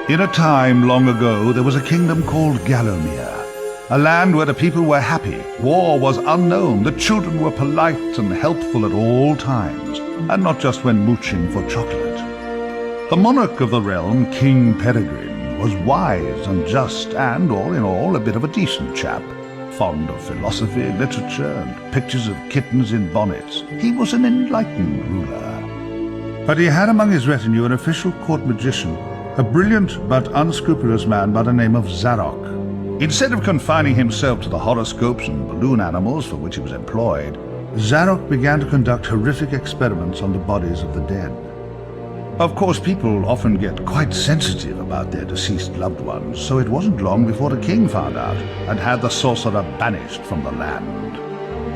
In a time long ago, there was a kingdom called Gallowmere, a land where the people were happy, war was unknown, the children were polite and helpful at all times, and not just when mooching for chocolate. The monarch of the realm, King Peregrine, was wise and just and, all in all, a bit of a decent chap, fond of philosophy, literature, and pictures of kittens in bonnets. He was an enlightened ruler. But he had among his retinue an official court magician, a brilliant but unscrupulous man by the name of Zarok. Instead of confining himself to the horoscopes and balloon animals for which he was employed, Zarok began to conduct horrific experiments on the bodies of the dead. Of course, people often get quite sensitive about their deceased loved ones, so it wasn't long before the king found out and had the sorcerer banished from the land.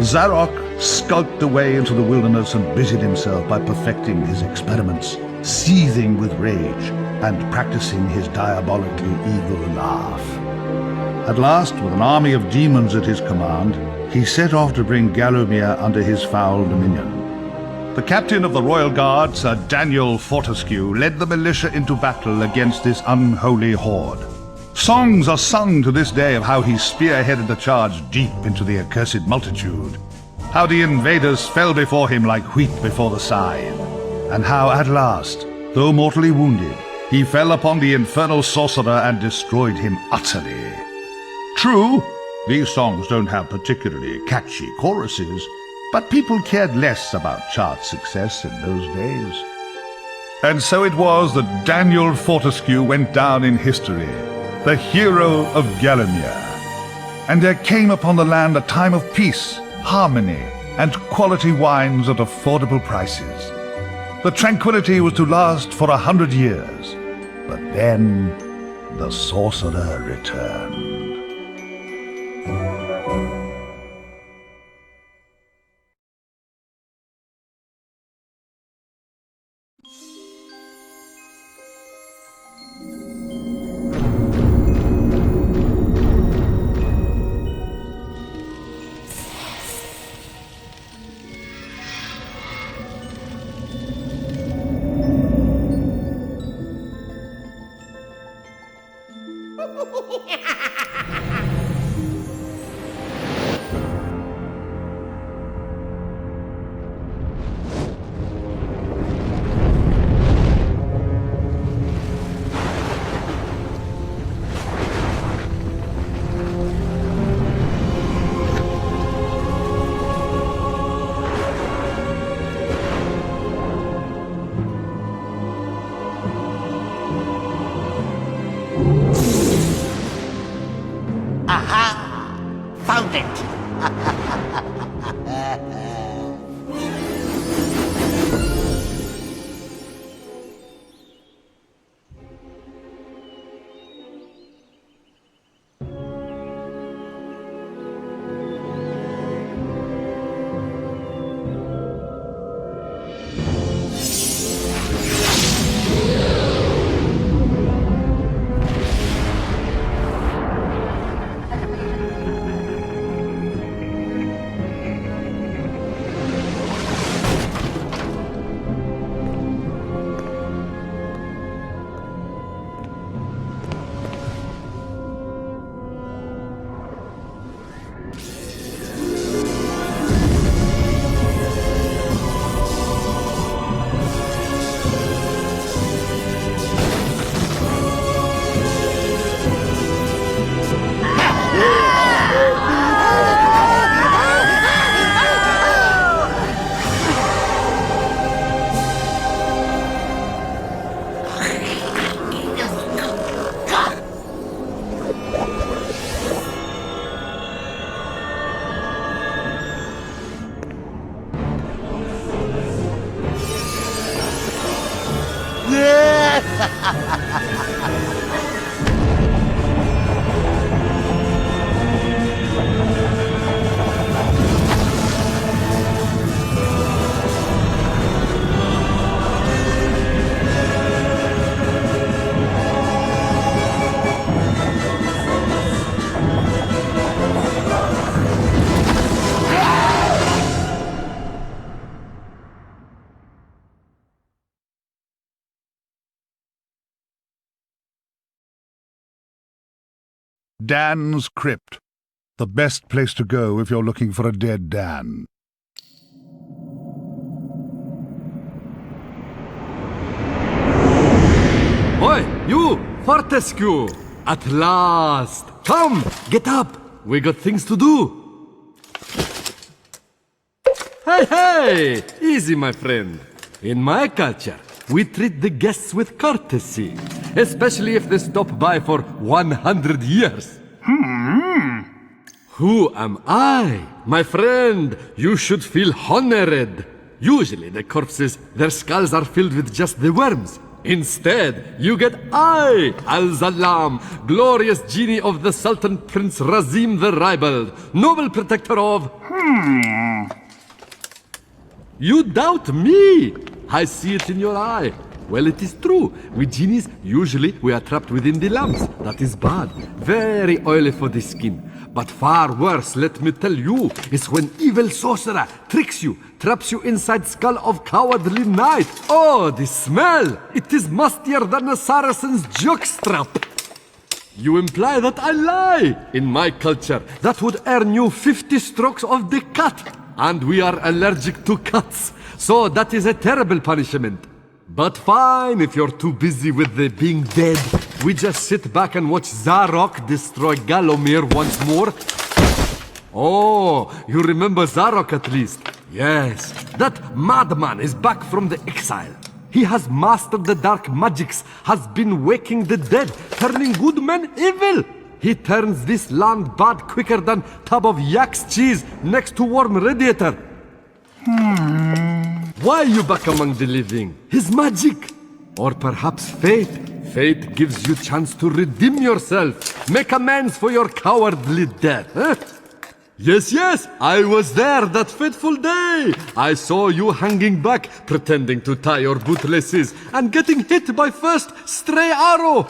Zarok skulked away into the wilderness and busied himself by perfecting his experiments, seething with rage and practicing his diabolically evil laugh. At last, with an army of demons at his command, he set off to bring Gallowmere under his foul dominion. The captain of the royal guard, Sir Daniel Fortescue, led the militia into battle against this unholy horde. Songs are sung to this day of how he spearheaded the charge deep into the accursed multitude, how the invaders fell before him like wheat before the scythe, and how at last, though mortally wounded, he fell upon the infernal sorcerer and destroyed him utterly. True, these songs don't have particularly catchy choruses, but people cared less about chart success in those days. And so it was that Daniel Fortescue went down in history, the hero of Gallowmere. And there came upon the land a time of peace, harmony, and quality wines at affordable prices. The tranquility was to last for 100 years, but then the sorcerer returned. Aha! Found it! Dan's Crypt. The best place to go if you're looking for a dead Dan. Oi, you! Fortescue! At last! Come, get up! We got things to do! Hey! Easy, my friend. In my culture, we treat the guests with courtesy, especially if they stop by for 100 years. Who am I? My friend, you should feel honored. Usually the corpses, their skulls are filled with just the worms. Instead, you get I, Al-Zalam, glorious genie of the Sultan Prince Razim the Ribald, noble protector of... You doubt me? I see it in your eye. Well, it is true. With genies, usually we are trapped within the lamps. That is bad. Very oily for the skin. But far worse, let me tell you, is when evil sorcerer tricks you, traps you inside skull of cowardly knight. Oh, the smell! It is mustier than a Saracen's jockstrap. You imply that I lie. In my culture, that would earn you 50 strokes of the cut. And we are allergic to cuts. So that is a terrible punishment. But fine, if you're too busy with the being dead, we just sit back and watch Zarok destroy Galomir once more. Oh, you remember Zarok at least? Yes, that madman is back from the exile. He has mastered the dark magics, has been waking the dead, turning good men evil. He turns this land bad quicker than tub of yak's cheese next to warm radiator. Why you back among the living? His magic! Or perhaps fate? Fate gives you chance to redeem yourself. Make amends for your cowardly death, huh? Yes, I was there that fateful day. I saw you hanging back, pretending to tie your bootlaces, and getting hit by first stray arrow.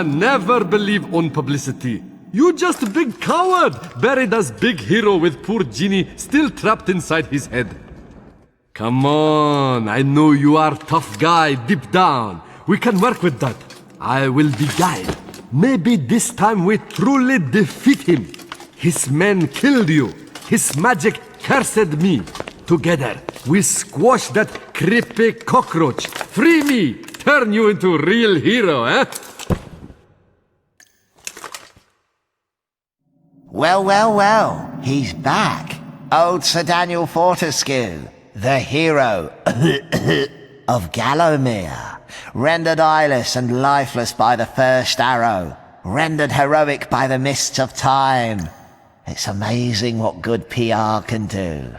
Never believe on publicity. You just a big coward, buried as big hero with poor genie still trapped inside his head. Come on, I know you are tough guy deep down. We can work with that. I will beguile. Maybe this time we truly defeat him. His men killed you. His magic cursed me. Together, we squash that creepy cockroach. Free me! Turn you into a real hero, eh? Well, he's back. Old Sir Daniel Fortescue, the hero of Gallowmere, rendered eyeless and lifeless by the first arrow, rendered heroic by the mists of time. It's amazing what good PR can do.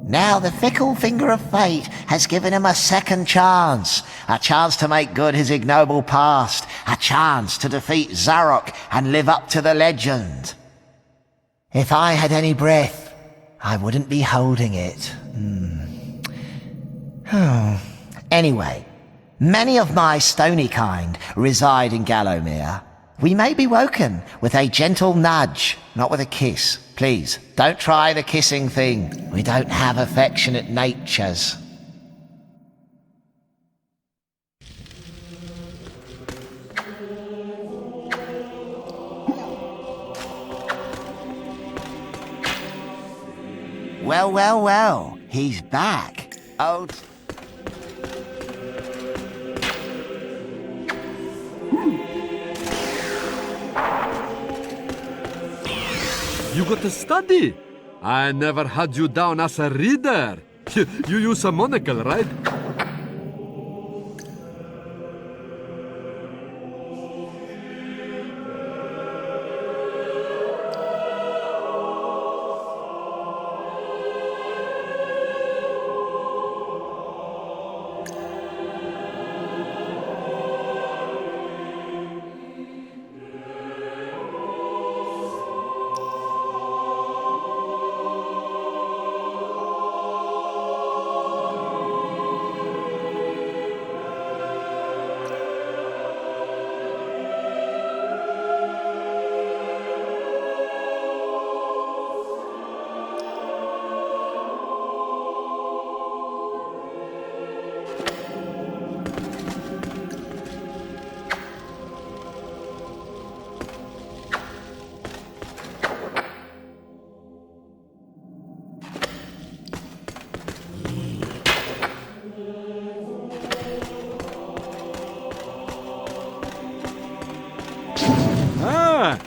Now the fickle finger of fate has given him a second chance. A chance to make good his ignoble past. A chance to defeat Zarok and live up to the legend. If I had any breath, I wouldn't be holding it. Anyway, many of my stony kind reside in Gallowmere. We may be woken with a gentle nudge, not with a kiss. Please, don't try the kissing thing. We don't have affectionate natures. Well, he's back. Old... You got to study. I never had you down as a reader. You use a monocle, right?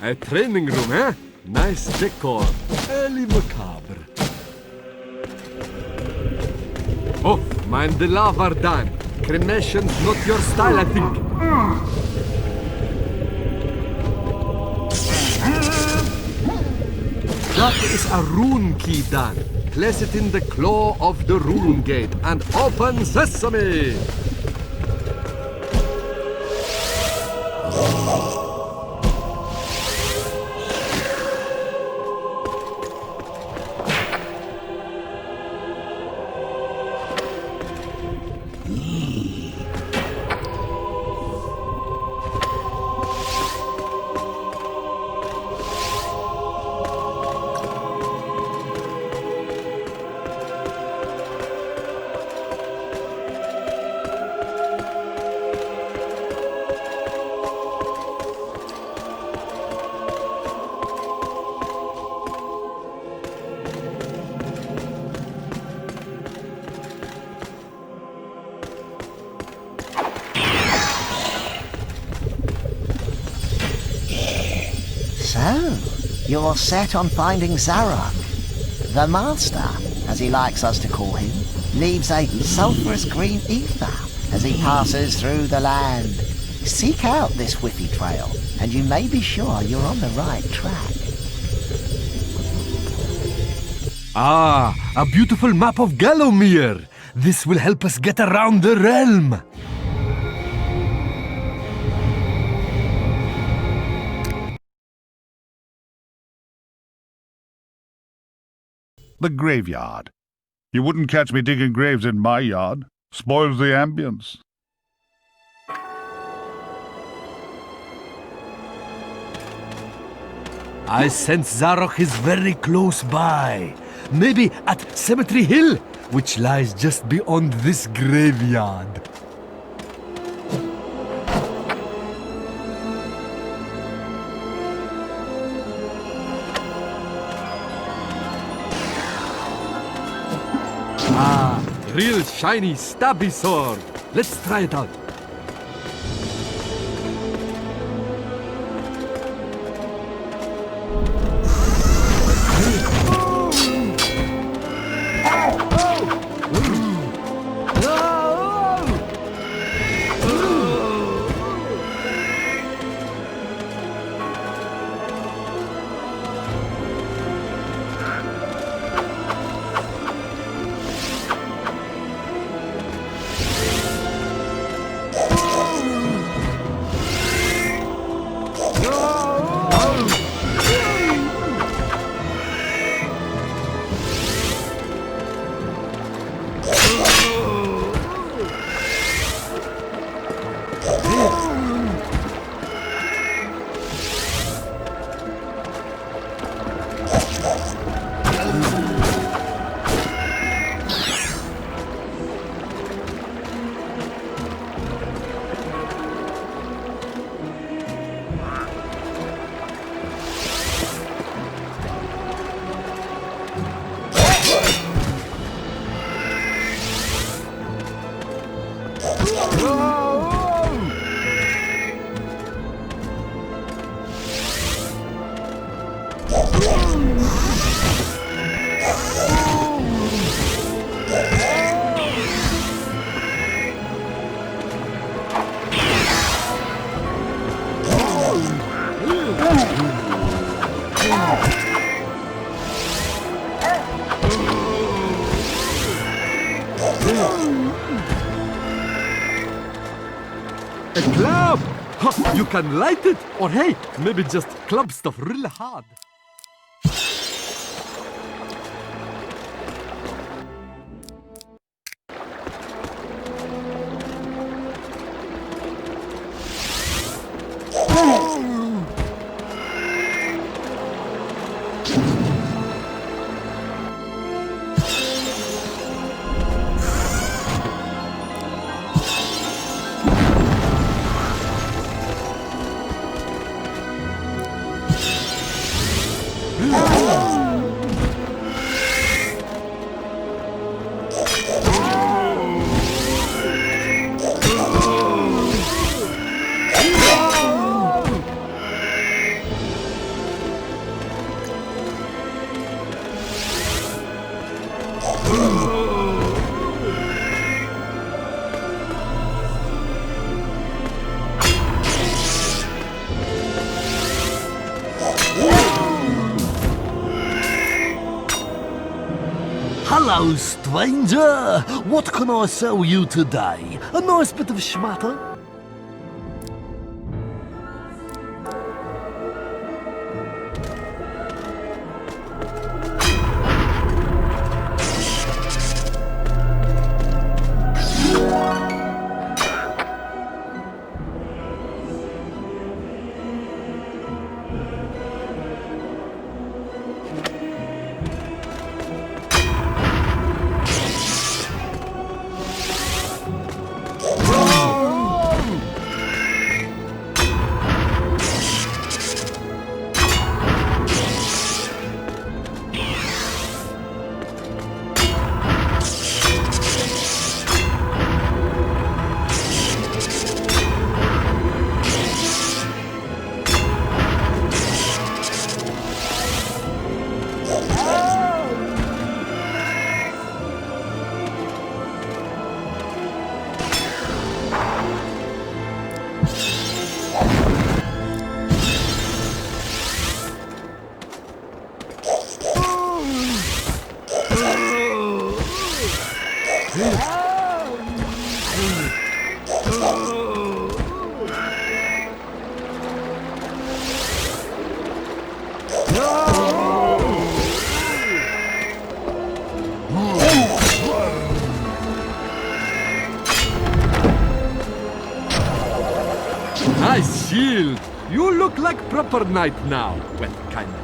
A training room, eh? Nice decor. Early macabre. Oh, mind the lava, Dan. Cremation's not your style, I think. That is a rune key, Dan. Place it in the claw of the rune gate and open sesame! So, you're set on finding Zarok. The Master, as he likes us to call him, leaves a sulphurous green ether as he passes through the land. Seek out this whiffy trail, and you may be sure you're on the right track. Ah, a beautiful map of Gallowmere. This will help us get around the realm. The graveyard. You wouldn't catch me digging graves in my yard. Spoils the ambience. I sense Zarok is very close by. Maybe at Cemetery Hill, which lies just beyond this graveyard. Ah, real shiny stabby sword. Let's try it out. A club! Ha, you can light it! Or hey, maybe just club stuff really hard. Hello, stranger! What can I sell you today? A nice bit of schmatter? Nice shield! You look like proper knight now. Well, kind of.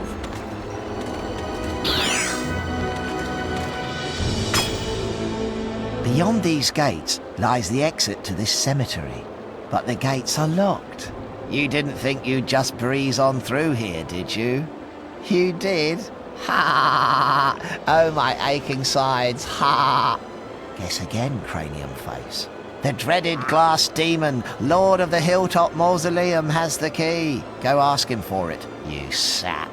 Beyond these gates lies the exit to this cemetery, but the gates are locked. You didn't think you'd just breeze on through here, did you? You did? Ha! Oh, my aching sides, ha! Guess again, cranium face. The dreaded glass demon, Lord of the Hilltop Mausoleum, has the key. Go ask him for it, you sap.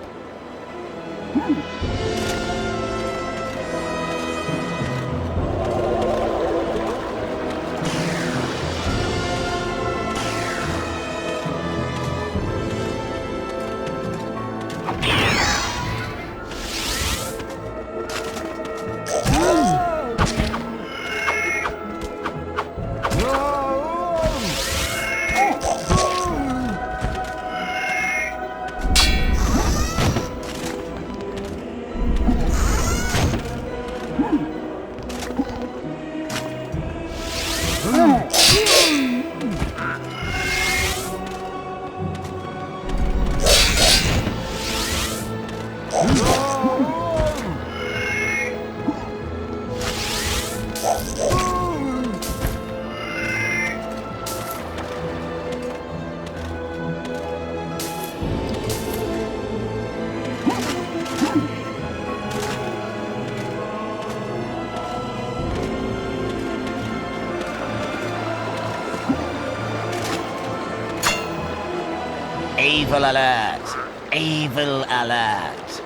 Evil alert! Evil alert!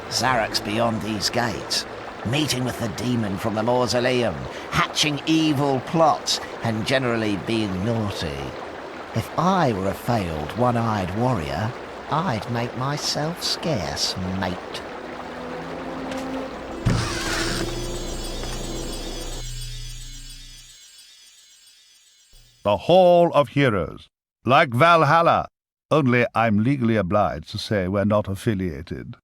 Zarek's beyond these gates, meeting with the demon from the mausoleum, hatching evil plots, and generally being naughty. If I were a failed one-eyed warrior, I'd make myself scarce, mate. The Hall of Heroes. Like Valhalla, only I'm legally obliged to say we're not affiliated.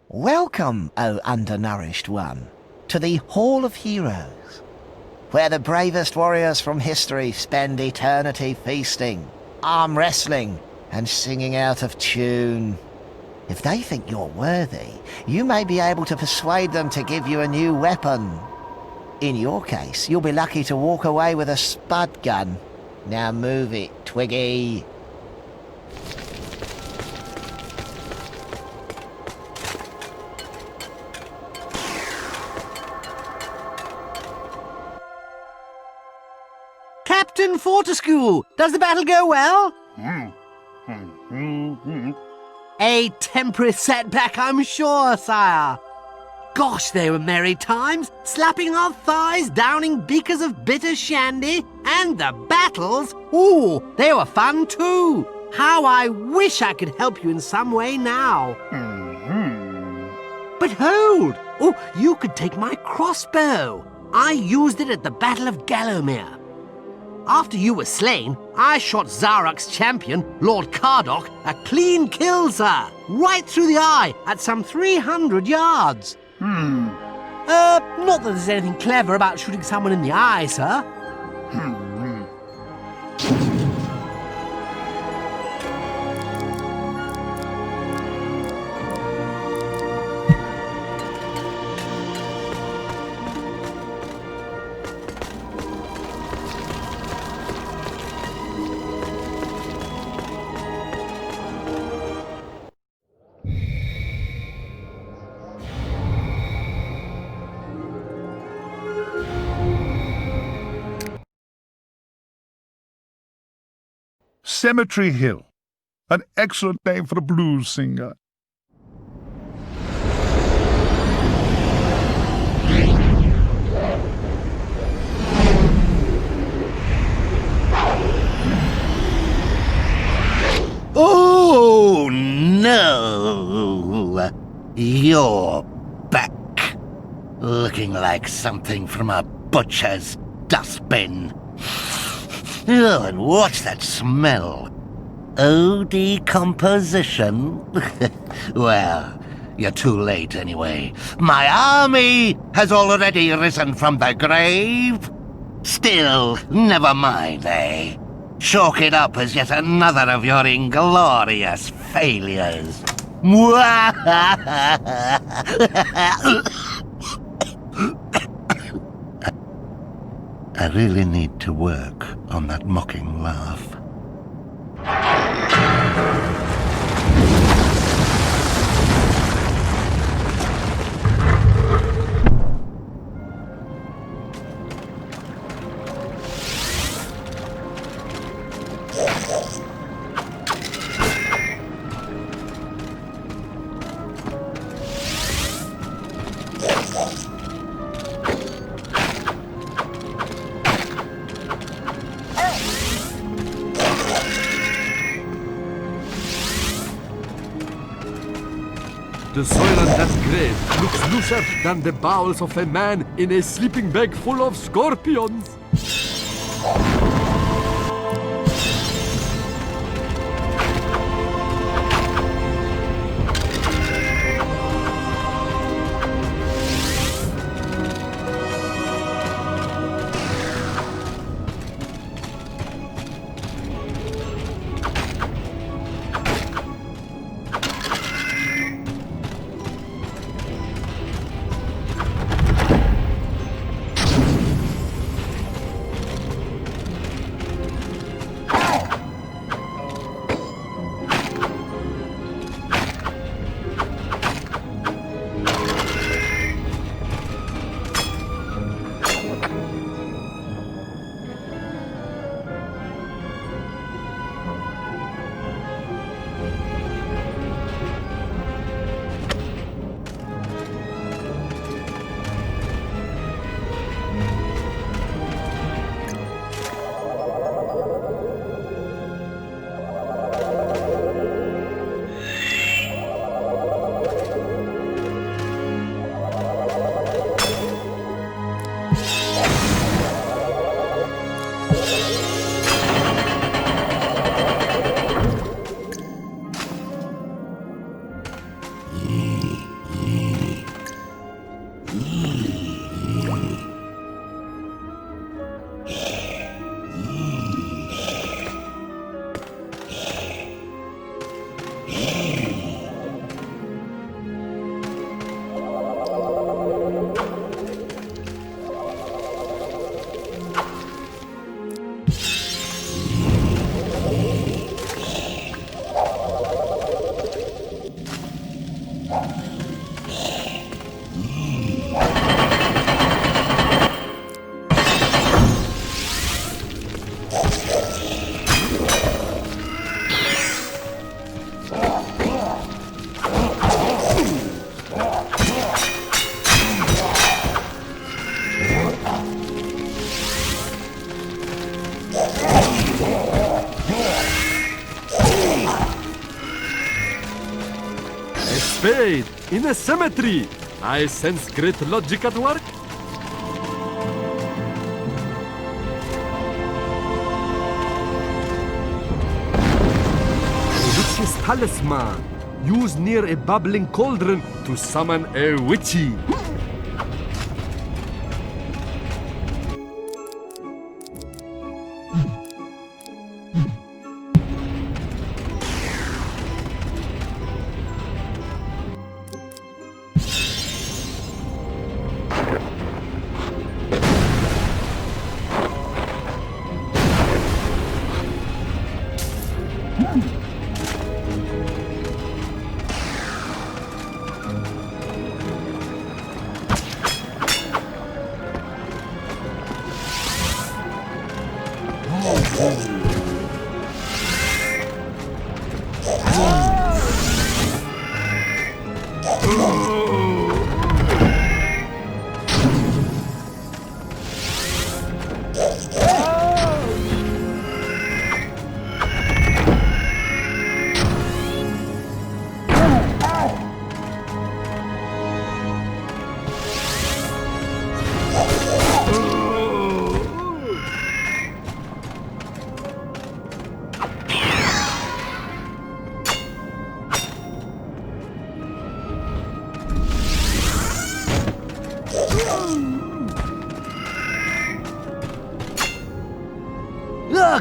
Welcome, O undernourished one, to the Hall of Heroes, where the bravest warriors from history spend eternity feasting, arm wrestling, and singing out of tune. If they think you're worthy, you may be able to persuade them to give you a new weapon. In your case, you'll be lucky to walk away with a spud gun. Now move it, Twiggy. Captain Fortescue, does the battle go well? A temporary setback, I'm sure, sire. Gosh, they were merry times, slapping our thighs, downing beakers of bitter shandy, and the battles, ooh, they were fun too. How I wish I could help you in some way now. But hold! Oh, you could take my crossbow. I used it at the Battle of Gallowmere. After you were slain, I shot Zarok's champion, Lord Kardok, a clean kill, sir, right through the eye at some 300 yards. Not that there's anything clever about shooting someone in the eye, sir. Cemetery Hill. An excellent name for a blues singer. Oh, no! You're back. Looking like something from a butcher's dustbin. Oh, and what's that smell? Oh, decomposition? Well, you're too late anyway. My army has already risen from the grave. Still, never mind, eh? Chalk it up as yet another of your inglorious failures. I really need to work on that mocking laugh. The soil on that grave looks looser than the bowels of a man in a sleeping bag full of scorpions. Wait, in a cemetery! I sense great logic at work. Witch's talisman. Use near a bubbling cauldron to summon a witchy.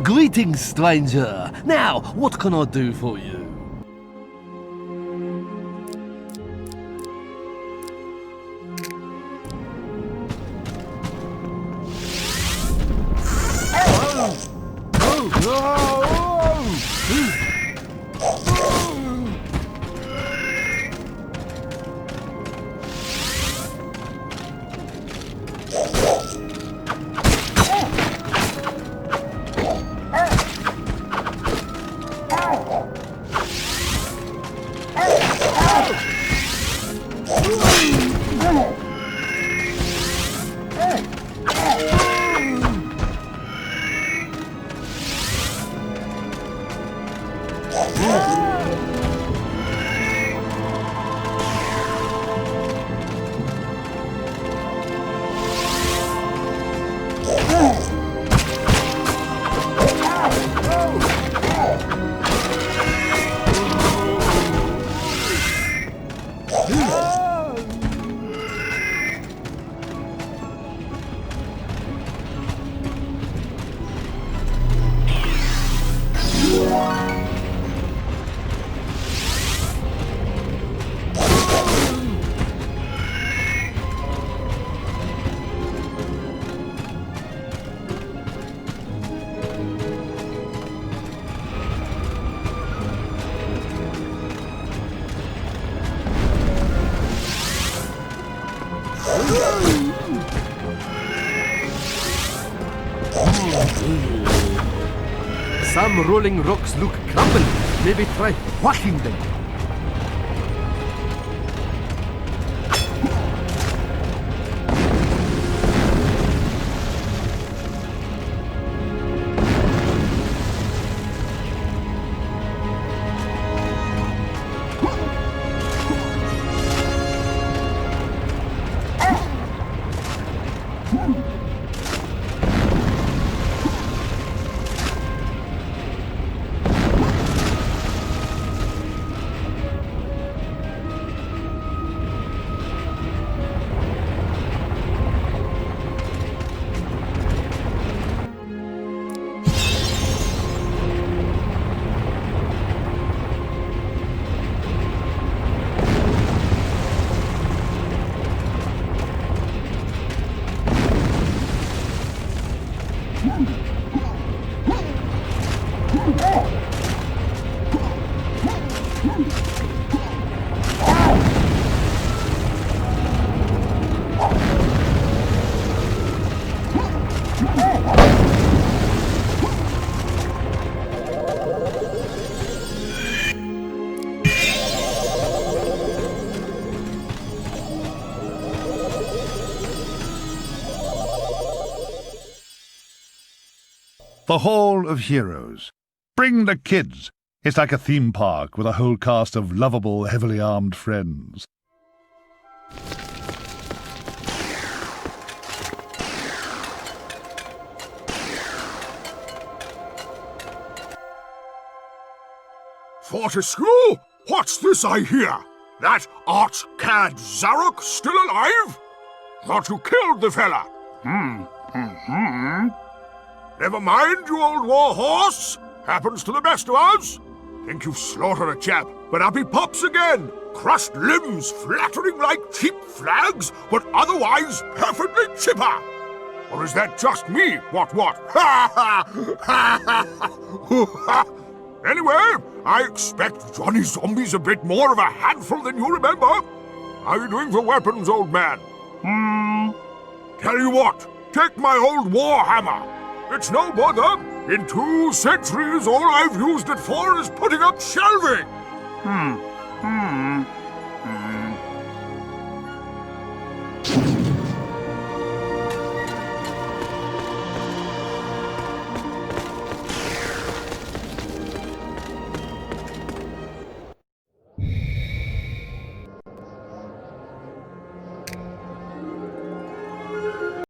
Greetings, stranger. Now, what can I do for you? Some rolling rocks look crumbling. Maybe try whacking them. The Hall of Heroes. Bring the kids. It's like a theme park with a whole cast of lovable, heavily armed friends. Fortescue? What's this I hear? That arch-cad Zarok still alive? Thought you killed the fella. Never mind, you old war horse. Happens to the best of us. Think you've slaughtered a chap, but up he pops again. Crushed limbs flattering like cheap flags, but otherwise perfectly chipper. Or is that just me? What? Ha ha! Ha ha! Anyway, I expect Johnny Zombie's a bit more of a handful than you remember. How are you doing for weapons, old man? Tell you what, take my old war hammer. It's no bother. In 2 centuries, all I've used it for is putting up shelving.